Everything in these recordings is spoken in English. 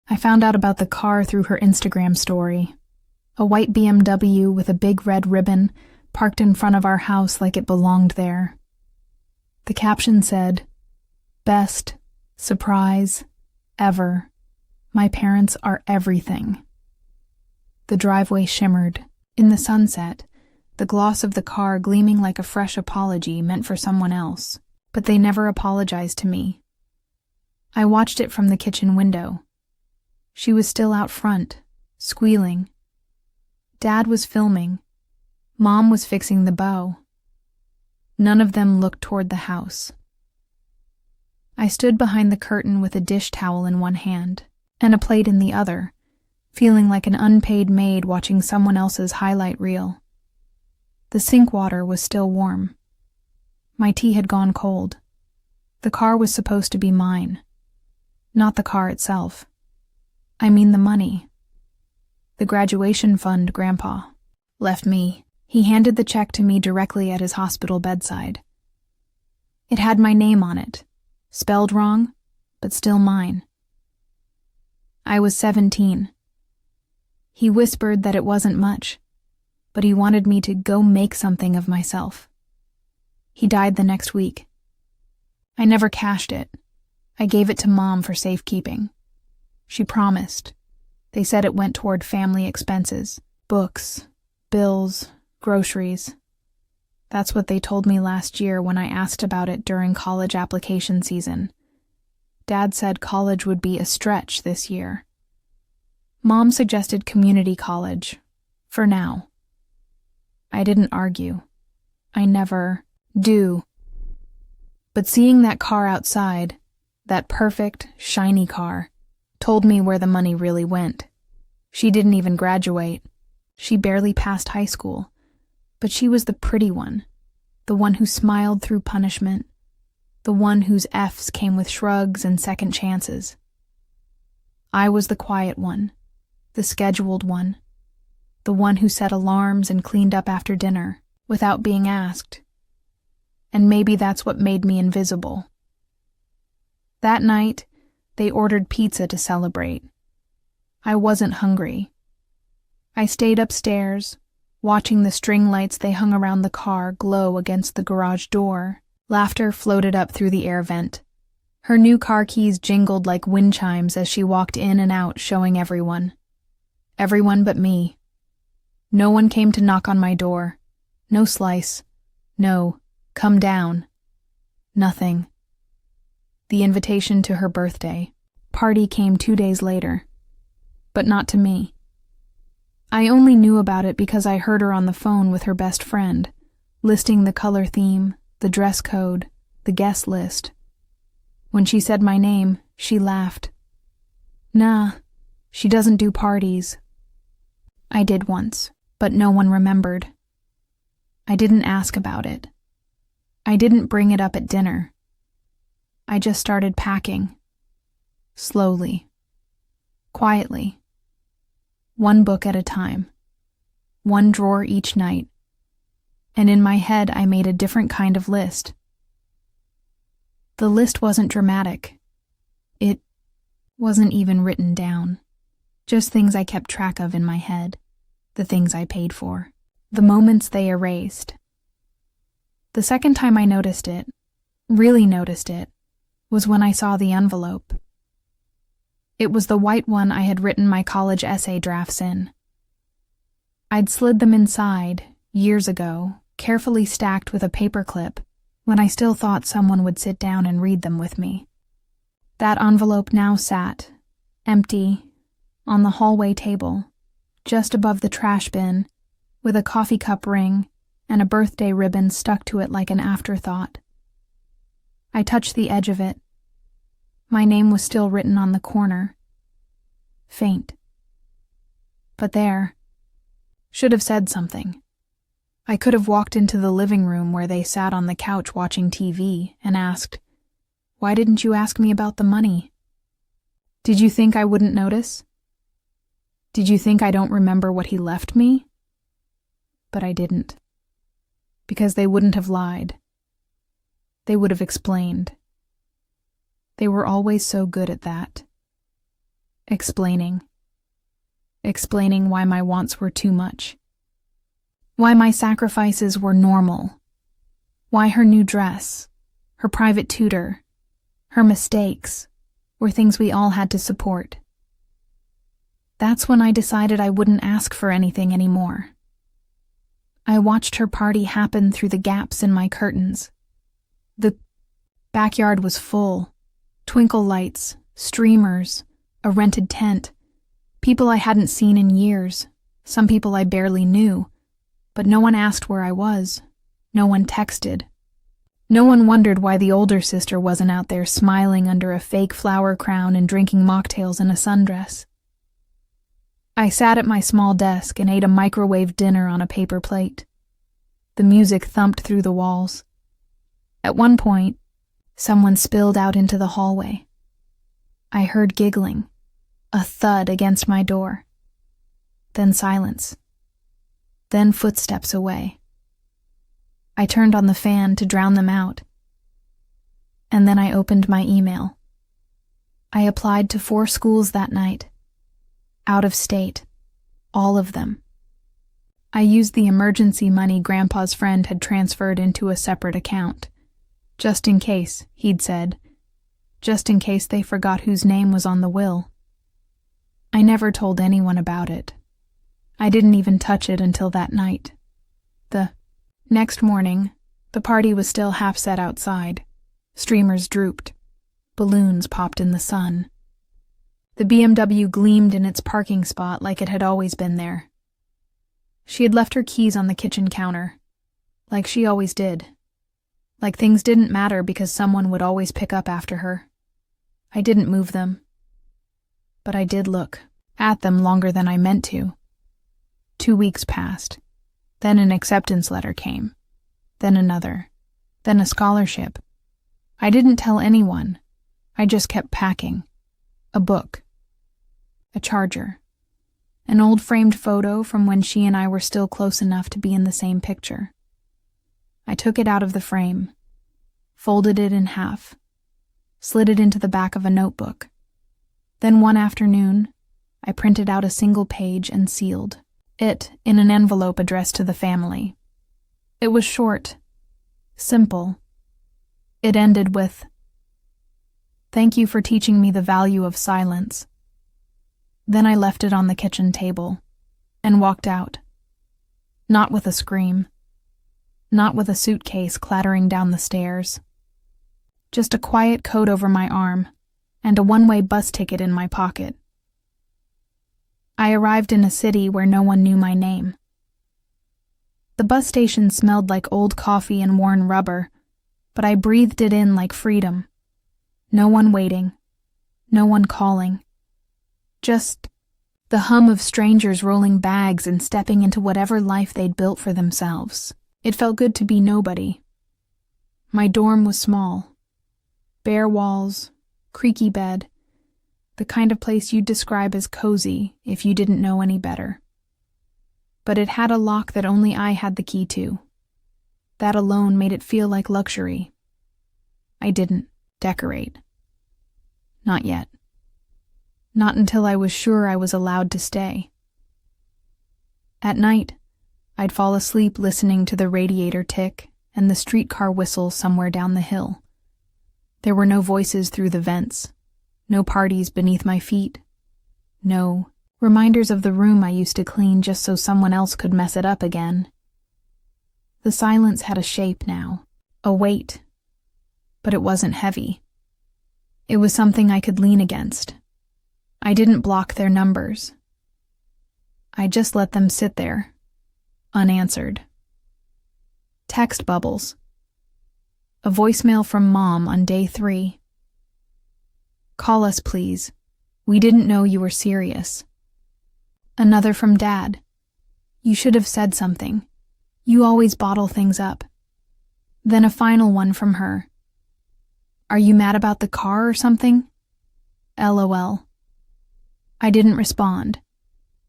I found out about the car through her Instagram story. A white BMW with a big red ribbon parked in front of our house like it belonged there. The caption said, "Best surprise ever. My parents are everything." The driveway shimmered. In the sunset, the gloss of the car gleaming like a fresh apology meant for someone else, but they never apologized to me. I watched it from the kitchen window. She was still out front, squealing. Dad was filming. Mom was fixing the bow. None of them looked toward the house. I stood behind the curtain with a dish towel in one hand and a plate in the other, feeling like an unpaid maid watching someone else's highlight reel. The sink water was still warm. My tea had gone cold. The car was supposed to be mine. Not the car itself. I mean the money. The graduation fund Grandpa left me. He handed the check to me directly at his hospital bedside. It had my name on it, spelled wrong, but still mine. I was 17. He whispered that it wasn't much, but he wanted me to go make something of myself. He died the next week. I never cashed it. I gave it to Mom for safekeeping. She promised. They said it went toward family expenses, books, bills, groceries. That's what they told me last year when I asked about it during college application season. Dad said college would be a stretch this year. Mom suggested community college, for now. I didn't argue. I never do. But seeing that car outside, that perfect, shiny car, told me where the money really went. She didn't even graduate. She barely passed high school. But she was the pretty one, the one who smiled through punishment, the one whose F's came with shrugs and second chances. I was the quiet one, the scheduled one, the one who set alarms and cleaned up after dinner without being asked. And maybe that's what made me invisible. That night, they ordered pizza to celebrate. I wasn't hungry. I stayed upstairs, watching the string lights they hung around the car glow against the garage door. Laughter floated up through the air vent. Her new car keys jingled like wind chimes as she walked in and out, showing everyone. Everyone but me. No one came to knock on my door. No slice. No, come down. Nothing. The invitation to her birthday party came 2 days later, but not to me. I only knew about it because I heard her on the phone with her best friend, listing the color theme, the dress code, the guest list. When she said my name, she laughed. Nah, she doesn't do parties. I did once, but no one remembered. I didn't ask about it. I didn't bring it up at dinner. I just started packing. Slowly. Quietly. One book at a time. One drawer each night. And in my head I made a different kind of list. The list wasn't dramatic. It wasn't even written down. Just things I kept track of in my head. The things I paid for. The moments they erased. The second time I noticed it, really noticed it, was when I saw the envelope. It was the white one I had written my college essay drafts in. I'd slid them inside, years ago, carefully stacked with a paperclip, when I still thought someone would sit down and read them with me. That envelope now sat, empty, on the hallway table, just above the trash bin, with a coffee cup ring and a birthday ribbon stuck to it like an afterthought. I touched the edge of it. My name was still written on the corner. Faint. But there. Should have said something. I could have walked into the living room where they sat on the couch watching TV and asked, "Why didn't you ask me about the money? Did you think I wouldn't notice? Did you think I don't remember what he left me?" But I didn't. Because they wouldn't have lied. They would have explained. They were always so good at that. explaining why my wants were too much, why my sacrifices were normal, why her new dress, her private tutor, her mistakes were things we all had to support. That's when I decided I wouldn't ask for anything anymore. I watched her party happen through the gaps in my curtains. The backyard was full. Twinkle lights, streamers, a rented tent, people I hadn't seen in years, some people I barely knew, but no one asked where I was. No one texted. No one wondered why the older sister wasn't out there smiling under a fake flower crown and drinking mocktails in a sundress. I sat at my small desk and ate a microwave dinner on a paper plate. The music thumped through the walls. At one point, someone spilled out into the hallway. I heard giggling, a thud against my door. Then silence. Then footsteps away. I turned on the fan to drown them out. And then I opened my email. I applied to 4 schools that night. Out of state. All of them. I used the emergency money Grandpa's friend had transferred into a separate account. Just in case, he'd said. Just in case they forgot whose name was on the will. I never told anyone about it. I didn't even touch it until that night. The next morning, the party was still half set outside. Streamers drooped. Balloons popped in the sun. The BMW gleamed in its parking spot like it had always been there. She had left her keys on the kitchen counter, like she always did. Like things didn't matter because someone would always pick up after her. I didn't move them. But I did look at them longer than I meant to. 2 weeks passed. Then an acceptance letter came. Then another. Then a scholarship. I didn't tell anyone. I just kept packing. A book. A charger. An old framed photo from when she and I were still close enough to be in the same picture. I took it out of the frame, folded it in half, slid it into the back of a notebook. Then one afternoon, I printed out a single page and sealed it in an envelope addressed to the family. It was short, simple. It ended with, "Thank you for teaching me the value of silence." Then I left it on the kitchen table and walked out. Not with a scream. Not with a suitcase clattering down the stairs. Just a quiet coat over my arm and a one-way bus ticket in my pocket. I arrived in a city where no one knew my name. The bus station smelled like old coffee and worn rubber, but I breathed it in like freedom. No one waiting. No one calling. Just the hum of strangers rolling bags and stepping into whatever life they'd built for themselves. It felt good to be nobody. My dorm was small. Bare walls, creaky bed, the kind of place you'd describe as cozy if you didn't know any better. But it had a lock that only I had the key to. That alone made it feel like luxury. I didn't decorate. Not yet. Not until I was sure I was allowed to stay. At night, I'd fall asleep listening to the radiator tick and the streetcar whistle somewhere down the hill. There were no voices through the vents, no parties beneath my feet, no reminders of the room I used to clean just so someone else could mess it up again. The silence had a shape now, a weight, but it wasn't heavy. It was something I could lean against. I didn't block their numbers. I just let them sit there, unanswered. Text bubbles. A voicemail from Mom on day 3. "Call us, please. We didn't know you were serious." Another from Dad. "You should have said something. You always bottle things up." Then a final one from her. "Are you mad about the car or something? LOL." I didn't respond.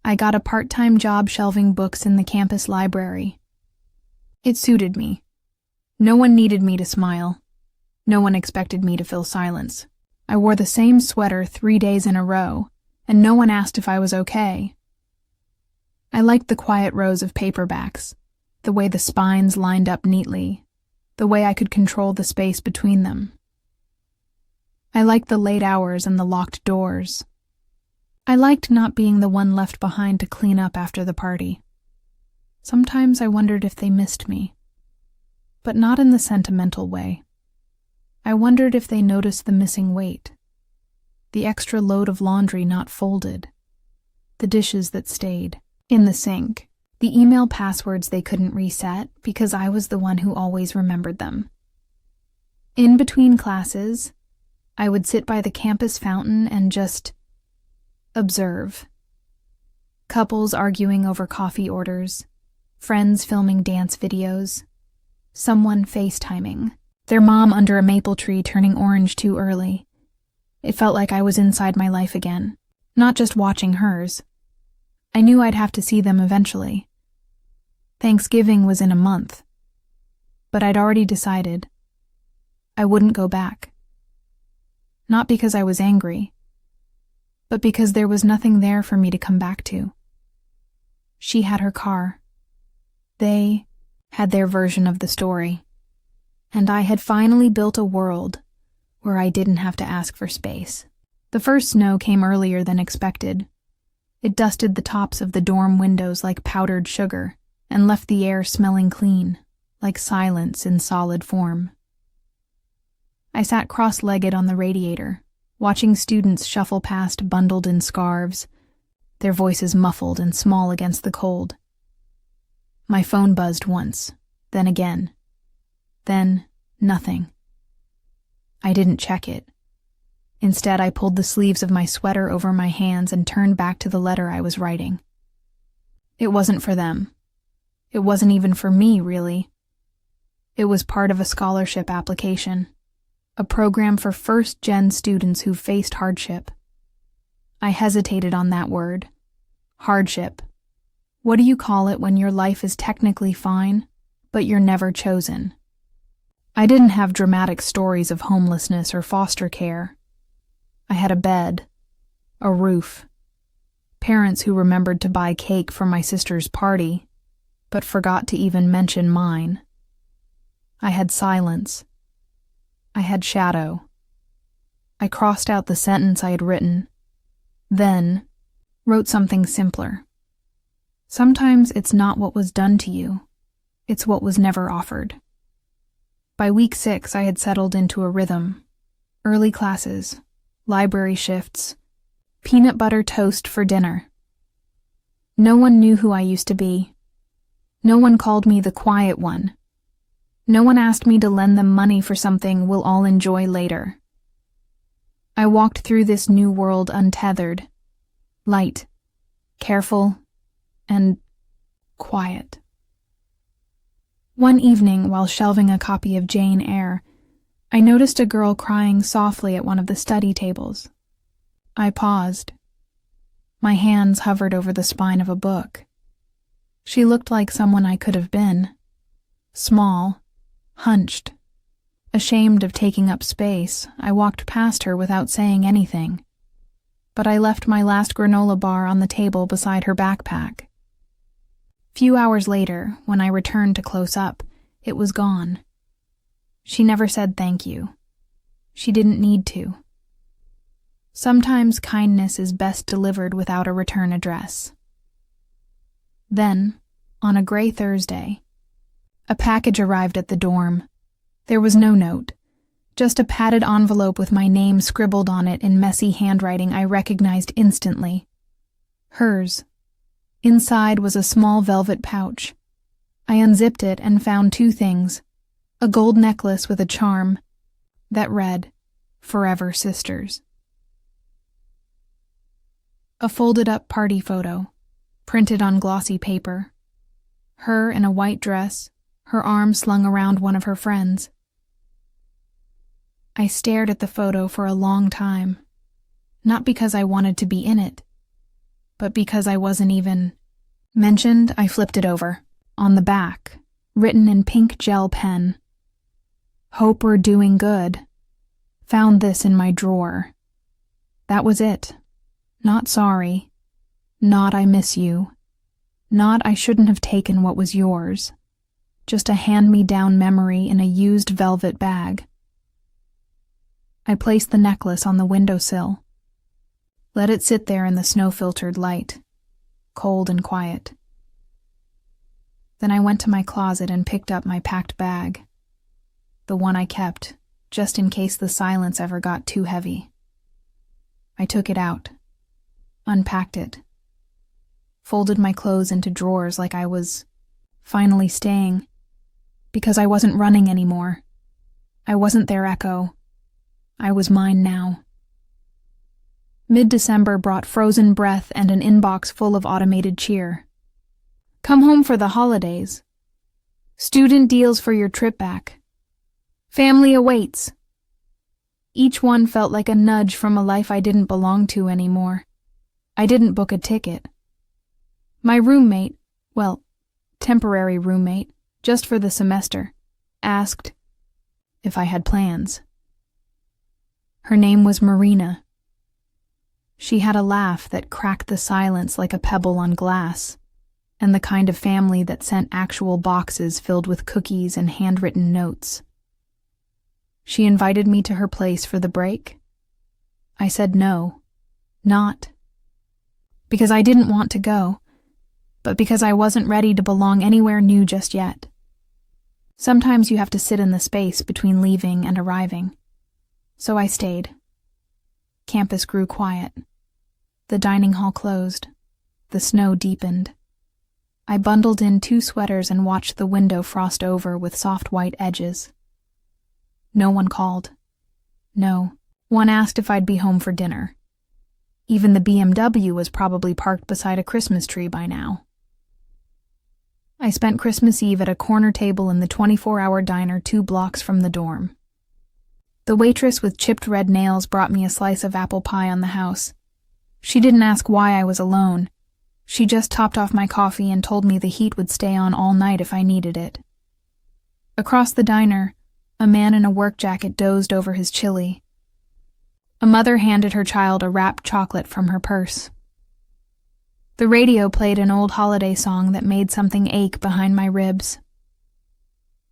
I got a part-time job shelving books in the campus library. It suited me. No one needed me to smile. No one expected me to fill silence. I wore the same sweater 3 days in a row, and no one asked if I was okay. I liked the quiet rows of paperbacks, the way the spines lined up neatly, the way I could control the space between them. I liked the late hours and the locked doors. I liked not being the one left behind to clean up after the party. Sometimes I wondered if they missed me, but not in the sentimental way. I wondered if they noticed the missing weight, the extra load of laundry not folded, the dishes that stayed in the sink, the email passwords they couldn't reset because I was the one who always remembered them. In between classes, I would sit by the campus fountain and just observe. Couples arguing over coffee orders, friends filming dance videos, someone FaceTiming, their mom under a maple tree turning orange too early. It felt like I was inside my life again, not just watching hers. I knew I'd have to see them eventually. Thanksgiving was in a month, but I'd already decided I wouldn't go back. Not because I was angry, but because there was nothing there for me to come back to. She had her car. They had their version of the story. And I had finally built a world where I didn't have to ask for space. The first snow came earlier than expected. It dusted the tops of the dorm windows like powdered sugar and left the air smelling clean, like silence in solid form. I sat cross-legged on the radiator, watching students shuffle past bundled in scarves, their voices muffled and small against the cold. My phone buzzed once, then again. Then, nothing. I didn't check it. Instead, I pulled the sleeves of my sweater over my hands and turned back to the letter I was writing. It wasn't for them. It wasn't even for me, really. It was part of a scholarship application, a program for first-gen students who faced hardship. I hesitated on that word. Hardship. What do you call it when your life is technically fine, but you're never chosen? I didn't have dramatic stories of homelessness or foster care. I had a bed, a roof, parents who remembered to buy cake for my sister's party, but forgot to even mention mine. I had silence. I had shadow. I crossed out the sentence I had written, then wrote something simpler. Sometimes it's not what was done to you, it's what was never offered. By week 6, I had settled into a rhythm. Early classes, library shifts, peanut butter toast for dinner. No one knew who I used to be. No one called me the quiet one. No one asked me to lend them money for something we'll all enjoy later. I walked through this new world untethered, light, careful, and quiet. One evening, while shelving a copy of Jane Eyre, I noticed a girl crying softly at one of the study tables. I paused. My hands hovered over the spine of a book. She looked like someone I could have been. Small, hunched. Ashamed of taking up space, I walked past her without saying anything. But I left my last granola bar on the table beside her backpack. Few hours later, when I returned to close up, it was gone. She never said thank you. She didn't need to. Sometimes kindness is best delivered without a return address. Then, on a gray Thursday, a package arrived at the dorm. There was no note, just a padded envelope with my name scribbled on it in messy handwriting I recognized instantly. Hers. Inside was a small velvet pouch. I unzipped it and found 2 things: a gold necklace with a charm that read, "Forever Sisters." A folded-up party photo, printed on glossy paper. Her in a white dress, her arm slung around one of her friends. I stared at the photo for a long time, not because I wanted to be in it, but because I wasn't even mentioned. I flipped it over. On the back, written in pink gel pen, "Hope we're doing good. Found this in my drawer." That was it. Not sorry. Not I miss you. Not I shouldn't have taken what was yours. Just a hand-me-down memory in a used velvet bag. I placed the necklace on the windowsill. Let it sit there in the snow-filtered light, cold and quiet. Then I went to my closet and picked up my packed bag, the one I kept, just in case the silence ever got too heavy. I took it out, unpacked it, folded my clothes into drawers like I was finally staying, because I wasn't running anymore. I wasn't their echo. I was mine now. Mid-December brought frozen breath and an inbox full of automated cheer. Come home for the holidays. Student deals for your trip back. Family awaits. Each one felt like a nudge from a life I didn't belong to anymore. I didn't book a ticket. My roommate, well, temporary roommate, just for the semester, asked if I had plans. Her name was Marina. She had a laugh that cracked the silence like a pebble on glass, and the kind of family that sent actual boxes filled with cookies and handwritten notes. She invited me to her place for the break. I said no, not because I didn't want to go, but because I wasn't ready to belong anywhere new just yet. Sometimes you have to sit in the space between leaving and arriving. So I stayed. Campus grew quiet. The dining hall closed. The snow deepened. I bundled in 2 sweaters and watched the window frost over with soft white edges. No one called. No. One asked if I'd be home for dinner. Even the BMW was probably parked beside a Christmas tree by now. I spent Christmas Eve at a corner table in the 24-hour diner 2 blocks from the dorm. The waitress with chipped red nails brought me a slice of apple pie on the house. She didn't ask why I was alone. She just topped off my coffee and told me the heat would stay on all night if I needed it. Across the diner, a man in a work jacket dozed over his chili. A mother handed her child a wrapped chocolate from her purse. The radio played an old holiday song that made something ache behind my ribs.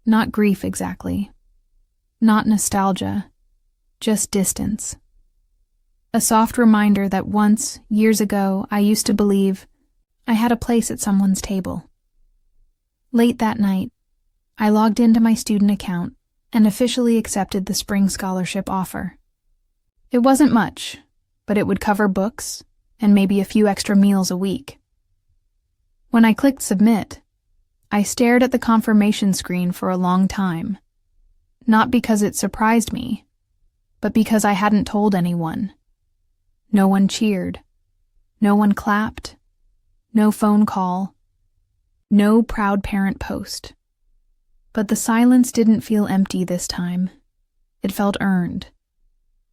Not grief exactly. Not nostalgia. Just distance. A soft reminder that once, years ago, I used to believe I had a place at someone's table. Late that night, I logged into my student account and officially accepted the spring scholarship offer. It wasn't much, but it would cover books and maybe a few extra meals a week. When I clicked submit, I stared at the confirmation screen for a long time. Not because it surprised me, but because I hadn't told anyone. No one cheered. No one clapped. No phone call. No proud parent post. But the silence didn't feel empty this time. It felt earned.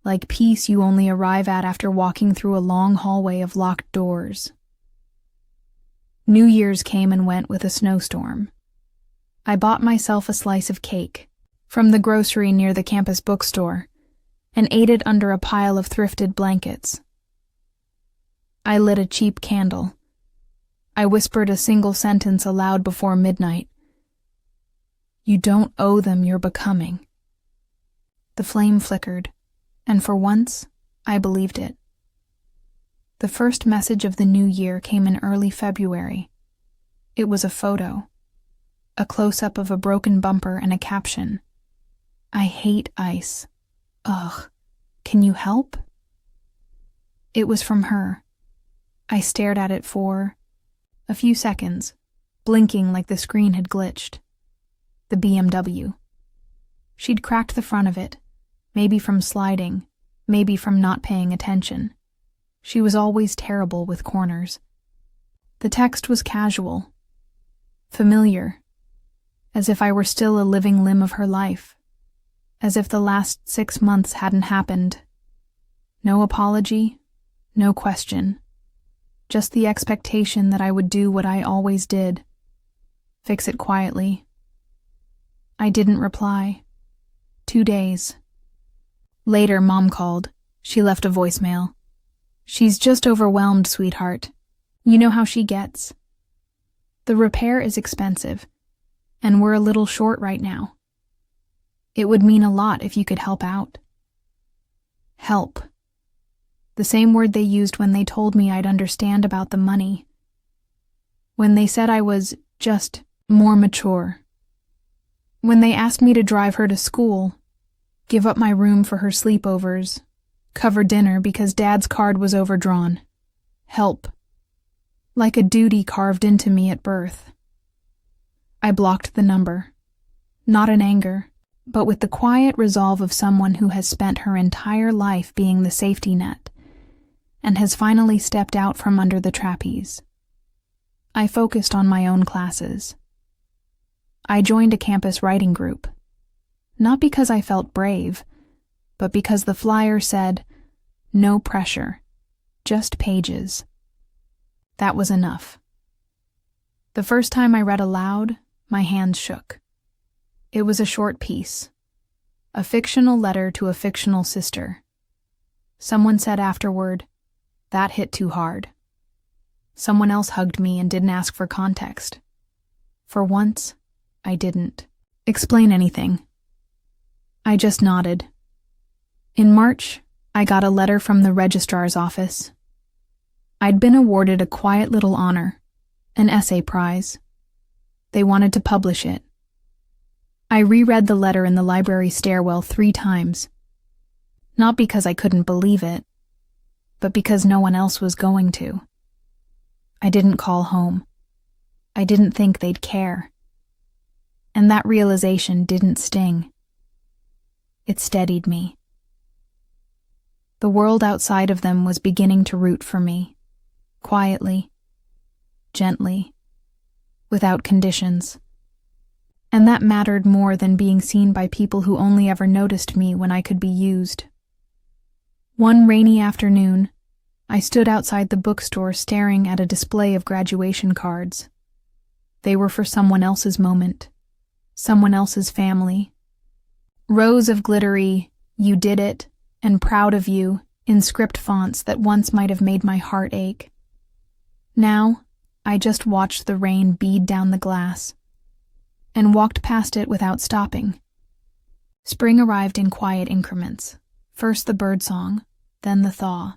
Like peace you only arrive at after walking through a long hallway of locked doors. New Year's came and went with a snowstorm. I bought myself a slice of cake from the grocery near the campus bookstore and ate it under a pile of thrifted blankets. I lit a cheap candle. I whispered a single sentence aloud before midnight. You don't owe them your becoming. The flame flickered, and for once, I believed it. The first message of the new year came in early February. It was a photo, a close-up of a broken bumper and a caption. I hate ice. Ugh, can you help? It was from her. I stared at it for a few seconds, blinking like the screen had glitched. The BMW. She'd cracked the front of it, maybe from sliding, maybe from not paying attention. She was always terrible with corners. The text was casual, familiar, as if I were still a living limb of her life, as if the last 6 months hadn't happened. No apology, no question. Just the expectation that I would do what I always did. Fix it quietly. I didn't reply. 2 days. Later, Mom called. She left a voicemail. She's just overwhelmed, sweetheart. You know how she gets. The repair is expensive, and we're a little short right now. It would mean a lot if you could help out. Help. The same word they used when they told me I'd understand about the money. When they said I was just more mature. When they asked me to drive her to school, give up my room for her sleepovers, cover dinner because Dad's card was overdrawn. Help. Like a duty carved into me at birth. I blocked the number, not in anger, but with the quiet resolve of someone who has spent her entire life being the safety net and has finally stepped out from under the trapeze. I focused on my own classes. I joined a campus writing group, not because I felt brave, but because the flyer said, "No pressure, just pages." That was enough. The first time I read aloud, my hands shook. It was a short piece, a fictional letter to a fictional sister. Someone said afterward, "That hit too hard." Someone else hugged me and didn't ask for context. For once, I didn't explain anything. I just nodded. In March, I got a letter from the registrar's office. I'd been awarded a quiet little honor, an essay prize. They wanted to publish it. I reread the letter in the library stairwell 3 times. Not because I couldn't believe it, but because no one else was going to. I didn't call home. I didn't think they'd care. And that realization didn't sting. It steadied me. The world outside of them was beginning to root for me, quietly, gently, without conditions. And that mattered more than being seen by people who only ever noticed me when I could be used. One rainy afternoon, I stood outside the bookstore staring at a display of graduation cards. They were for someone else's moment, someone else's family. Rows of glittery, "You did it," and "Proud of you" in script fonts that once might have made my heart ache. Now, I just watched the rain bead down the glass and walked past it without stopping. Spring arrived in quiet increments. First the birdsong, then the thaw,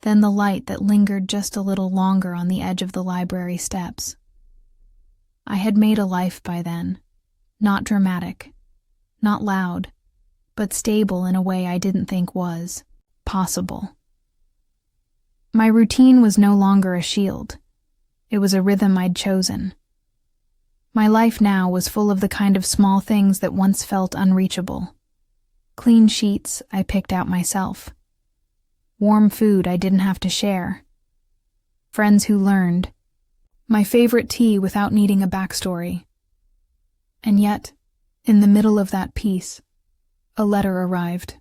then the light that lingered just a little longer on the edge of the library steps. I had made a life by then, not dramatic, not loud, but stable in a way I didn't think was possible. My routine was no longer a shield. It was a rhythm I'd chosen. My life now was full of the kind of small things that once felt unreachable. Clean sheets I picked out myself. Warm food I didn't have to share. Friends who learned. My favorite tea without needing a backstory. And yet, in the middle of that piece, a letter arrived.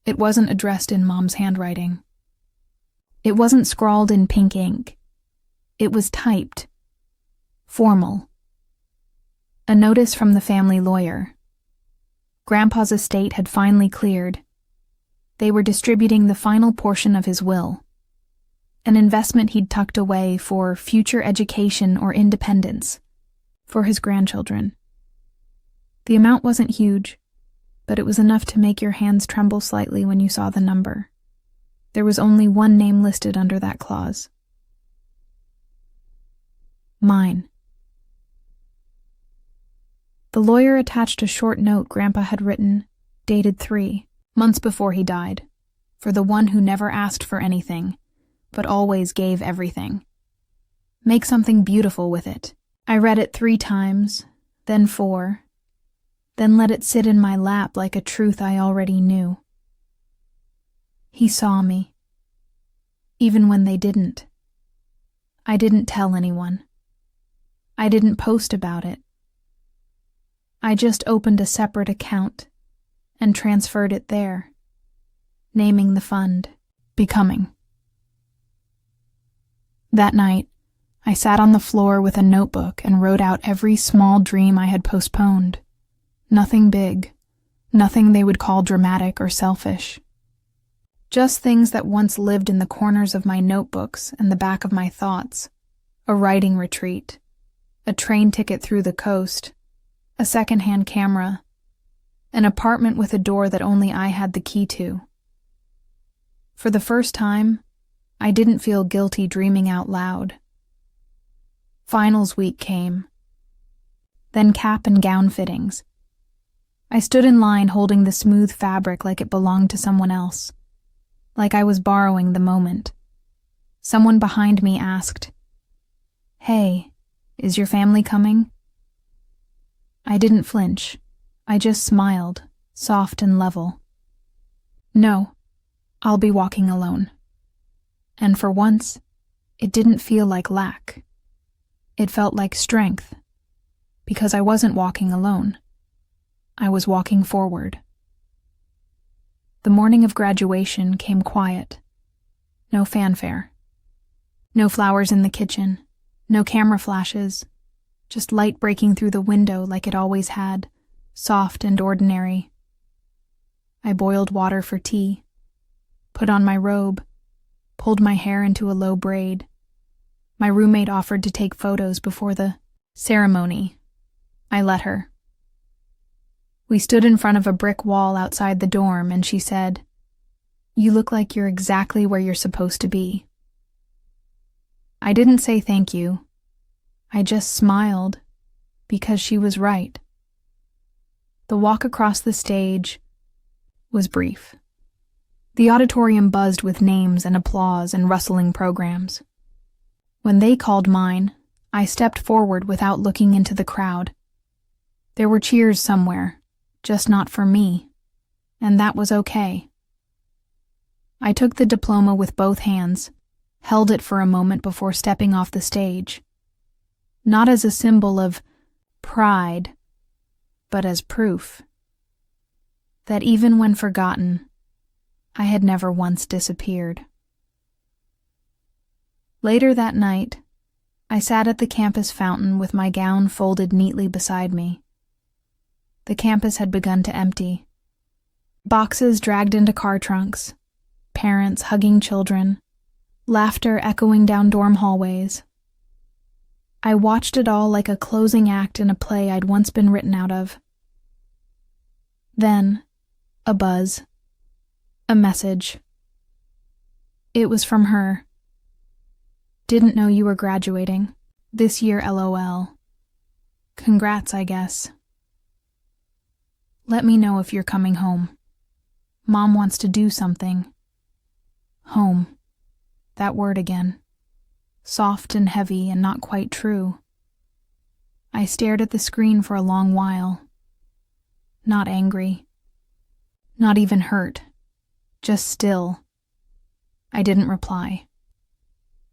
It wasn't addressed in Mom's handwriting. It wasn't scrawled in pink ink. It was typed. Formal. A notice from the family lawyer. Grandpa's estate had finally cleared. They were distributing the final portion of his will, an investment he'd tucked away for future education or independence for his grandchildren. The amount wasn't huge, but it was enough to make your hands tremble slightly when you saw the number. There was only one name listed under that clause. Mine. The lawyer attached a short note Grandpa had written, dated 3 months before he died, for the one who never asked for anything, but always gave everything. Make something beautiful with it. I read it 3 times, then 4, then let it sit in my lap like a truth I already knew. He saw me, even when they didn't. I didn't tell anyone. I didn't post about it. I just opened a separate account and transferred it there, naming the fund Becoming. That night, I sat on the floor with a notebook and wrote out every small dream I had postponed. Nothing big, nothing they would call dramatic or selfish. Just things that once lived in the corners of my notebooks and the back of my thoughts. A writing retreat, a train ticket through the coast, a secondhand camera, an apartment with a door that only I had the key to. For the first time, I didn't feel guilty dreaming out loud. Finals week came. Then cap and gown fittings. I stood in line holding the smooth fabric like it belonged to someone else, like I was borrowing the moment. Someone behind me asked, "Hey, is your family coming?" I didn't flinch. I just smiled, soft and level. "No, I'll be walking alone." And for once, it didn't feel like lack. It felt like strength, because I wasn't walking alone. I was walking forward. The morning of graduation came quiet. No fanfare. No flowers in the kitchen. No camera flashes. Just light breaking through the window like it always had, soft and ordinary. I boiled water for tea, put on my robe, pulled my hair into a low braid. My roommate offered to take photos before the ceremony. I let her. We stood in front of a brick wall outside the dorm, and she said, "You look like you're exactly where you're supposed to be." I didn't say thank you. I just smiled, because she was right. The walk across the stage was brief. The auditorium buzzed with names and applause and rustling programs. When they called mine, I stepped forward without looking into the crowd. There were cheers somewhere, just not for me, and that was okay. I took the diploma with both hands, held it for a moment before stepping off the stage. Not as a symbol of pride, but as proof that even when forgotten, I had never once disappeared. Later that night, I sat at the campus fountain with my gown folded neatly beside me. The campus had begun to empty. Boxes dragged into car trunks, parents hugging children, laughter echoing down dorm hallways. I watched it all like a closing act in a play I'd once been written out of. Then, a buzz. A message. It was from her. "Didn't know you were graduating. This year, LOL. Congrats, I guess. Let me know if you're coming home. Mom wants to do something." Home. That word again. Soft and heavy and not quite true. I stared at the screen for a long while. Not angry. Not even hurt. Just still. I didn't reply.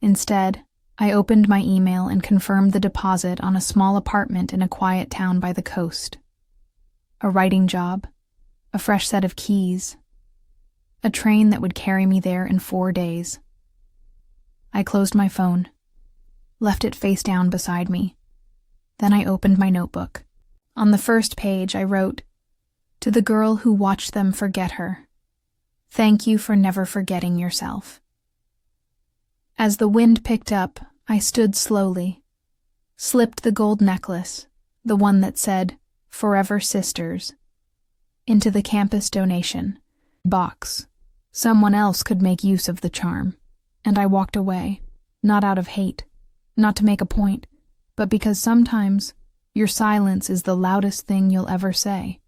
Instead, I opened my email and confirmed the deposit on a small apartment in a quiet town by the coast. A writing job, a fresh set of keys, a train that would carry me there in 4 days. I closed my phone, left it face down beside me. Then I opened my notebook. On the first page I wrote, "To the girl who watched them forget her. Thank you for never forgetting yourself." As the wind picked up, I stood slowly, slipped the gold necklace, the one that said, "Forever Sisters," into the campus donation box. Someone else could make use of the charm, and I walked away, not out of hate, not to make a point, but because sometimes your silence is the loudest thing you'll ever say.